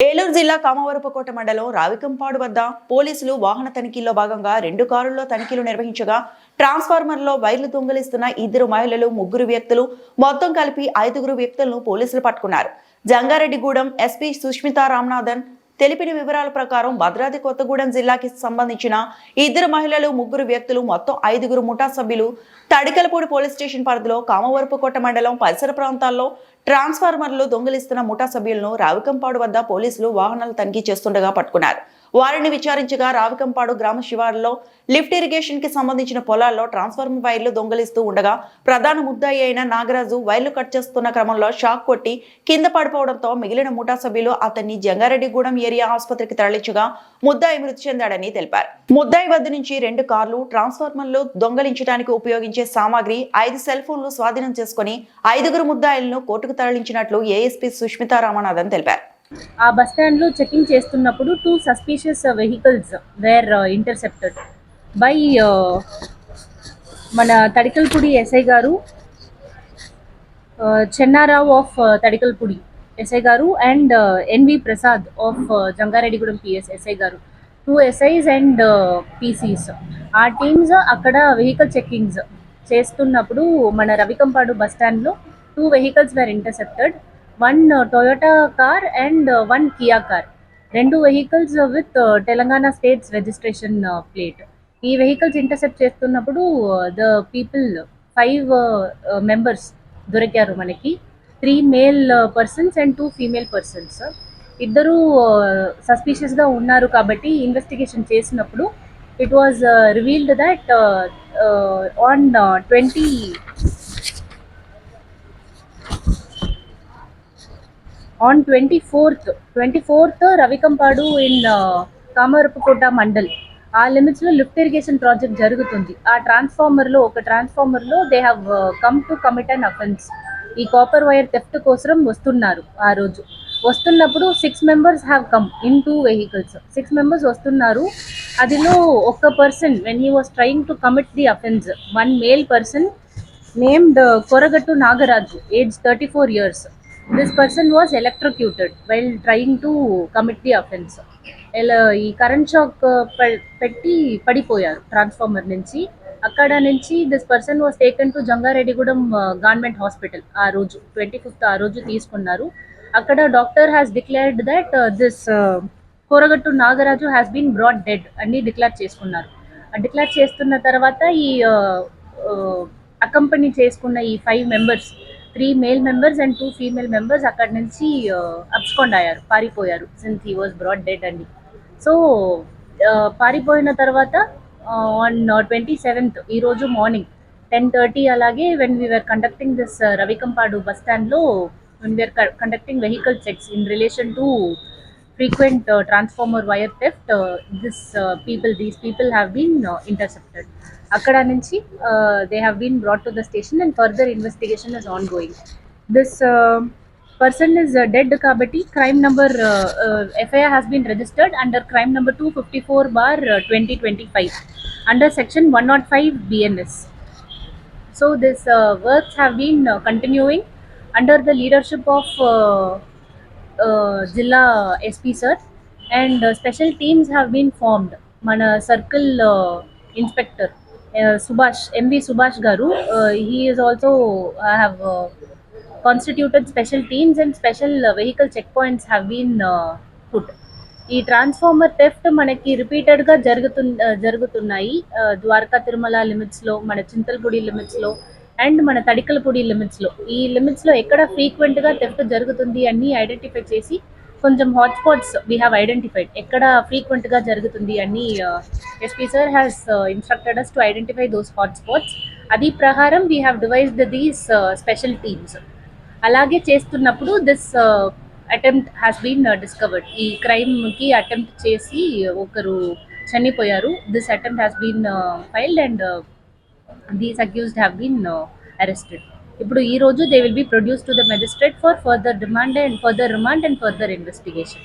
ఏలూరు జిల్లా కామవరపుకోట మండలం రావికంపాడు వద్ద పోలీసులు వాహన తనిఖీల్లో భాగంగా 2 కారుల్లో తనిఖీలు నిర్వహించగా ట్రాన్స్ఫార్మర్లో వైర్లు దొంగిలిస్తున్న 2 మహిళలు 3 వ్యక్తులు మొత్తం కలిపి 5 వ్యక్తులను పోలీసులు పట్టుకున్నారు. జంగారెడ్డిగూడెం ఎస్పీ సుష్మితా రామనాథన్ తెలిపిన వివరాల ప్రకారం భద్రాద్రి కొత్తగూడెం జిల్లాకి సంబంధించిన 2 మహిళలు 3 వ్యక్తులు మొత్తం 5 ముఠా సభ్యులు తడికలపూడి పోలీస్ స్టేషన్ పరిధిలో కామవరపుకోట మండలం పరిసర ప్రాంతాల్లో ట్రాన్స్ఫార్మర్లు దొంగిలిస్తున్న ముఠా సభ్యులను రావికంపాడు వద్ద పోలీసులు వాహనాలు తనిఖీ చేస్తుండగా పట్టుకున్నారు. వారిని విచారించగా రావికంపాడు గ్రామ శివారులో లిఫ్ట్ ఇరిగేషన్ కి సంబంధించిన పొలాల్లో ట్రాన్స్ఫార్మర్ వైర్లు దొంగిలిస్తూ ఉండగా ప్రధాన ముద్దాయి అయిన నాగరాజు వైర్లు కట్ చేస్తున్న క్రమంలో షాక్ కొట్టి కింద పడిపోవడంతో మిగిలిన ముఠా సభ్యులు అతన్ని జంగారెడ్డిగూడెం ఏరియా ఆసుపత్రికి తరలించగా ముద్దాయి మృతి చెందాడని తెలిపారు. ముద్దాయి వద్ద నుంచి 2 కార్లు, ట్రాన్స్ఫార్మర్లు దొంగలించడానికి ఉపయోగించే సామాగ్రి, 5 సెల్ ఫోన్లు స్వాధీనం చేసుకుని 5 ముద్దాయిలను కోర్టుకు తరలించినట్లు ఏఎస్పీ సుష్మితా రామనాథన్ తెలిపారు. ఆ బస్ స్టాండ్ లో చెకింగ్ చేస్తున్నప్పుడు 2 suspicious vehicles were intercepted by మన తడికల్పూడి ఎస్ఐ గారు, చెన్నారావు ఆఫ్ తడికల్పూడి ఎస్ఐ గారు and NV Prasad of Jangareddygudem PS SI గారు, 2 ఎస్ఐస్ అండ్ పీసీస్. ఆ టీమ్స్ అక్కడ వెహికల్ చెకింగ్స్ చేస్తున్నప్పుడు మన రవికంపాడు బస్ స్టాండ్ లో 2 vehicles were intercepted. 1 Toyota car and 1 Kia car. 2 vehicles with Telangana state's registration plate. ఈ వెహికల్స్ ఇంటర్సెప్ట్ చేస్తున్నప్పుడు the people 5 members దొరికారు మనకి. 3 male persons and 2 female persons. ఇద్దరు సస్పిషియస్గా ఉన్నారు కాబట్టి ఇన్వెస్టిగేషన్ చేసినప్పుడు it was revealed that on 24th Ravikampadu in Kamavarapukota mandal ఆ limits లో లిఫ్ట్ ఇరిగేషన్ ప్రాజెక్ట్ జరుగుతుంది. ఆ ఒక ట్రాన్స్ఫార్మర్ లో they have come to commit an offence. ఈ కాపర్ వైర్ థెఫ్ట్ కోసం వస్తున్నారు. ఆ రోజు వస్తున్నప్పుడు 6 members have come in 2 vehicles. 6 members వస్తున్నారు. అదిలో ఒక person when he was trying to commit the offence, 1 male person named Koragattu Nagaraju, age 34 years. This person was electrocuted while trying to commit the offense. ఈ current shock పెట్టి పడిపోయారు transformer నుంచి. అక్కడ నుంచి this person was taken to Jangareddygudem government hospital. ఆ రోజు 25th ఆ రోజు తీసుకున్నారు. అక్కడ doctor has declared that this Koragattu Nagaraju has been brought dead అని డిక్లేర్ చేసుకున్నారు. డిక్లేర్ చేస్తున్న తర్వాత ఈ అకంపెనీ చేసుకున్న ఈ 5 members, 3 male members and 2 female members అక్కడ నుంచి అబ్స్కాండ్ అయ్యారు, పారిపోయారు since he was brought dead అండి. సో పారిపోయిన తర్వాత ఆన్ 27th ఈ రోజు మార్నింగ్ 10:30 అలాగే when we're conducting this Ravikampadu bus స్టాండ్లో when we're conducting vehicle checks in relation to frequent transformer wire theft, these people have been intercepted. Akkada nunchi they have been brought to the station and further investigation is ongoing. This person is dead kabatti crime number FIR has been registered under crime number 254/2025 under section 105 BNS. So this works have been continuing under the leadership of Jilla SP sir, and special teams have been formed. Mana circle inspector Subhash, MV Subhash garu, he is also have constituted special teams and special vehicle checkpoints have been put. ఈ transformer theft మనకి రిపీటెడ్గా జరుగుతున్నాయి ద్వారకా తిరుమల లిమిట్స్లో, మన చింతలపూడి లిమిట్స్లో and మన తడికలపూడి లిమిట్స్లో. ఈ లిమిట్స్లో ఎక్కడ ఫ్రీక్వెంట్గా థెఫ్ట్ జరుగుతుంది అని ఐడెంటిఫై చేసి కొంచెం హాట్స్పాట్స్ వీ హ్యావ్ ఐడెంటిఫైడ్, ఎక్కడ ఫ్రీక్వెంట్గా జరుగుతుంది అని SP sir has instructed us to identify those hotspots. అది ప్రకారం we have devised these special teams. అలాగే చేస్తున్నప్పుడు this attempt has been discovered. ఈ క్రైమ్కి అటెంప్ట్ చేసి ఒకరు చనిపోయారు. This attempt has been failed and these accused have been arrested. ఇప్పుడు ఈ రోజు they will be produced to the magistrate for further remand and further investigation.